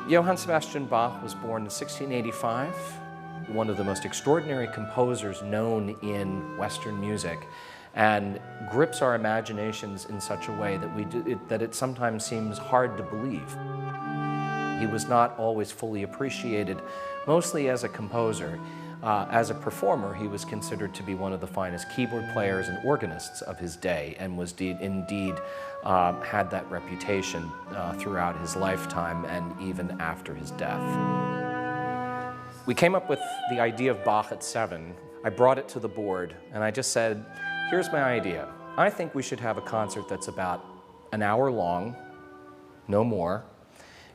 Johann Sebastian Bach was born in 1685, one of the most extraordinary composers known in Western music, and grips our imaginations in such a way that it sometimes seems hard to believe. He was not always fully appreciated, mostly as a composer. As a performer, he was considered to be one of the finest keyboard players and organists of his day, and was indeed had that reputation throughout his lifetime and even after his death. We came up with the idea of Bach at 7. I brought it to the board, and I just said, here's my idea. I think we should have a concert that's about an hour long, no more,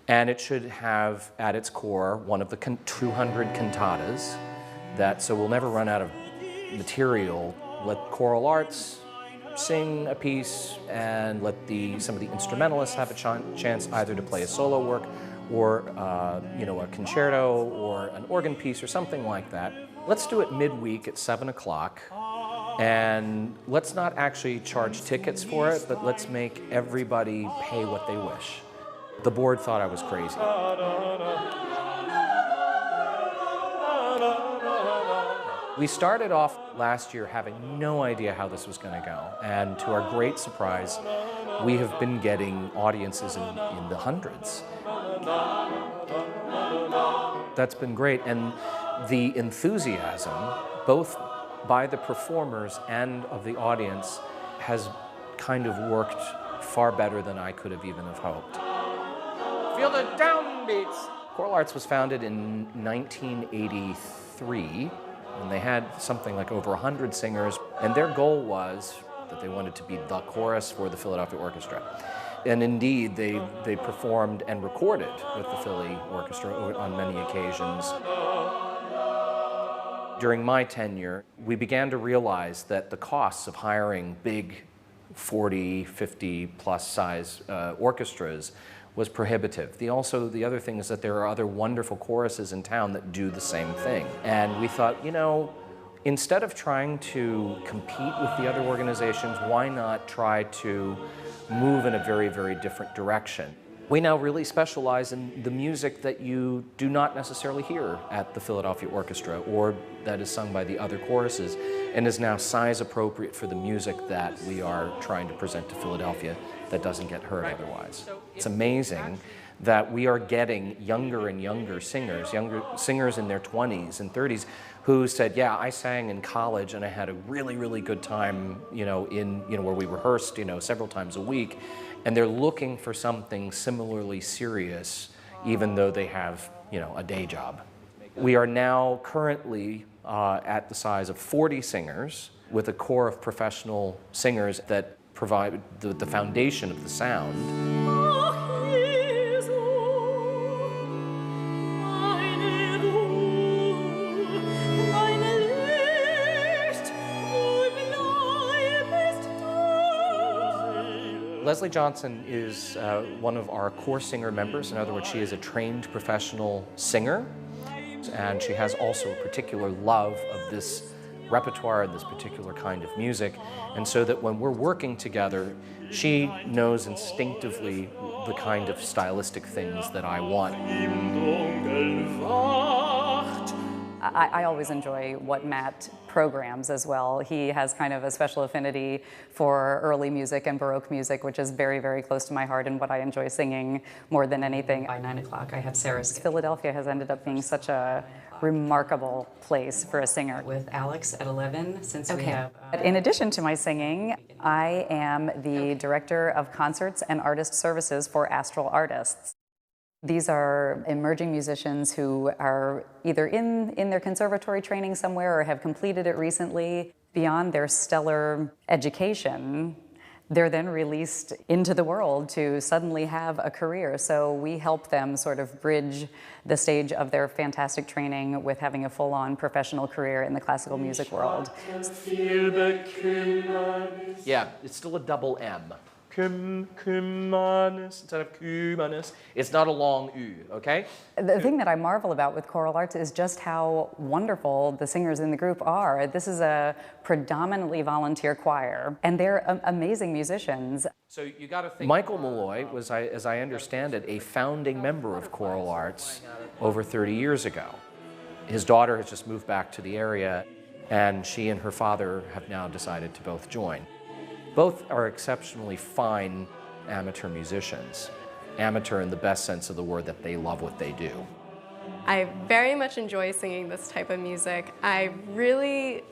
and it should have at its core one of the 200 cantatas, so we'll never run out of material. Let choral arts sing a piece, and let some of the instrumentalists have a chance either to play a solo work or a concerto or an organ piece or something like that. Let's do it midweek at 7 o'clock, and let's not actually charge tickets for it, but let's make everybody pay what they wish. The board thought I was crazy. We started off last year having no idea how this was going to go, and to our great surprise, we have been getting audiences in the hundreds. That's been great, and the enthusiasm, both by the performers and of the audience, has kind of worked far better than I could have even have hoped. Feel the downbeats! Choral Arts was founded in 1983, and they had something like over 100 singers, and their goal was that they wanted to be the chorus for the Philadelphia Orchestra. And indeed, they performed and recorded with the Philly Orchestra on many occasions. During my tenure, we began to realize that the costs of hiring big 40, 50 plus size orchestras was prohibitive. The other thing is that there are other wonderful choruses in town that do the same thing. And we thought, instead of trying to compete with the other organizations, why not try to move in a very, very different direction? We now really specialize in the music that you do not necessarily hear at the Philadelphia Orchestra or that is sung by the other choruses, and is now size appropriate for the music that we are trying to present to Philadelphia that doesn't get heard otherwise. It's amazing that we are getting younger and younger singers in their 20s and 30s who said, yeah, I sang in college and I had a really, really good time, where we rehearsed, several times a week, and they're looking for something similarly serious, even though they have, a day job. We are now currently at the size of 40 singers with a core of professional singers that provide the foundation of the sound. Leslie Johnson is one of our core singer members. In other words, she is a trained professional singer, and she has also a particular love of this repertoire and this particular kind of music, and so that when we're working together, she knows instinctively the kind of stylistic things that I want. I always enjoy what Matt programs as well. He has kind of a special affinity for early music and Baroque music, which is very, very close to my heart and what I enjoy singing more than anything. By 9 o'clock, I have Sarah's. Philadelphia has ended up being such a remarkable place for a singer. With Alex at 11, since we have... In addition to my singing, I am the Director of Concerts and Artist Services for Astral Artists. These are emerging musicians who are either in their conservatory training somewhere or have completed it recently. Beyond their stellar education, they're then released into the world to suddenly have a career. So we help them sort of bridge the stage of their fantastic training with having a full-on professional career in the classical music world. Yeah, it's still a double M. Cumanus instead of cumanus. It's not a long U, okay? The thing that I marvel about with Choral Arts is just how wonderful the singers in the group are. This is a predominantly volunteer choir, and they're amazing musicians. So you got to think. Michael Malloy was, as I understand it, a founding member of Choral Arts over 30 years ago. His daughter has just moved back to the area, and she and her father have now decided to both join. Both are exceptionally fine amateur musicians. Amateur in the best sense of the word, that they love what they do. I very much enjoy singing this type of music. I really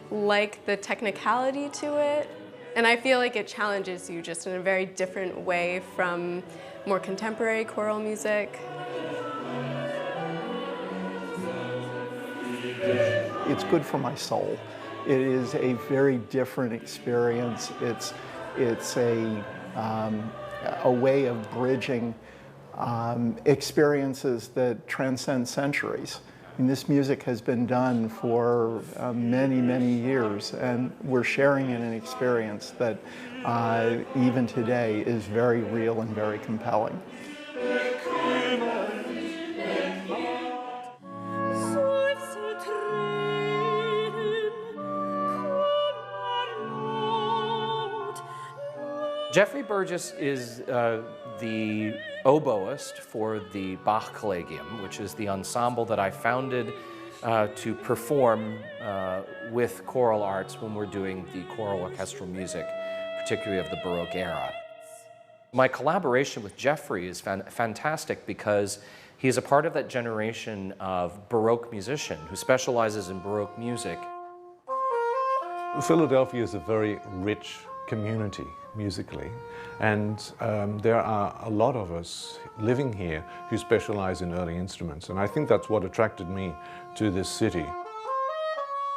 like the technicality to it, and I feel like it challenges you just in a very different way from more contemporary choral music. It's good for my soul. It is a very different experience. It's a way of bridging experiences that transcend centuries. I mean, this music has been done for many, many years, and we're sharing in an experience that even today is very real and very compelling. Jeffrey Burgess is the oboist for the Bach Collegium, which is the ensemble that I founded to perform with choral arts when we're doing the choral orchestral music, particularly of the Baroque era. My collaboration with Jeffrey is fantastic because he's a part of that generation of Baroque musician who specializes in Baroque music. Philadelphia is a very rich community musically, and there are a lot of us living here who specialize in early instruments, and I think that's what attracted me to this city.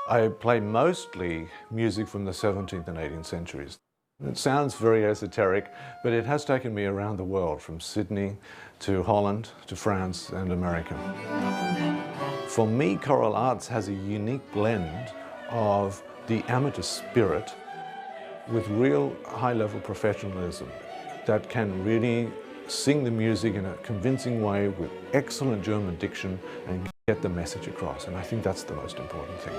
I play mostly music from the 17th and 18th centuries. It sounds very esoteric, but it has taken me around the world, from Sydney to Holland to France and America. For me, choral arts has a unique blend of the amateur spirit with real high-level professionalism that can really sing the music in a convincing way with excellent German diction and get the message across. And I think that's the most important thing.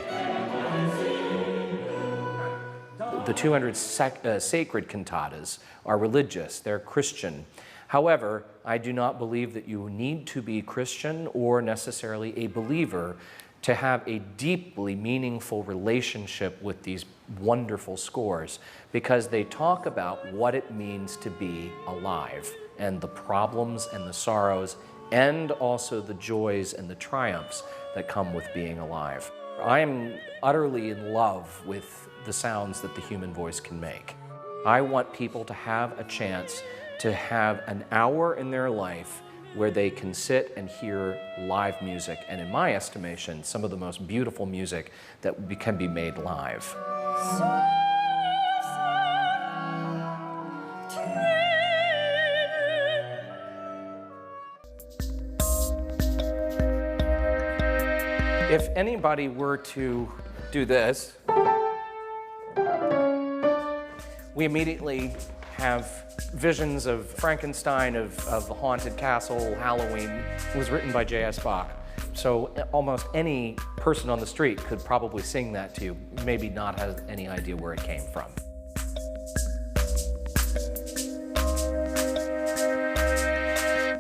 The 200 sacred cantatas are religious, they're Christian. However, I do not believe that you need to be Christian or necessarily a believer to have a deeply meaningful relationship with these wonderful scores, because they talk about what it means to be alive and the problems and the sorrows and also the joys and the triumphs that come with being alive. I am utterly in love with the sounds that the human voice can make. I want people to have a chance to have an hour in their life where they can sit and hear live music, and in my estimation, some of the most beautiful music that can be made live. If anybody were to do this, we immediately have visions of Frankenstein, of the haunted castle, Halloween. It was written by J.S. Bach. So almost any person on the street could probably sing that to you, maybe not have any idea where it came from.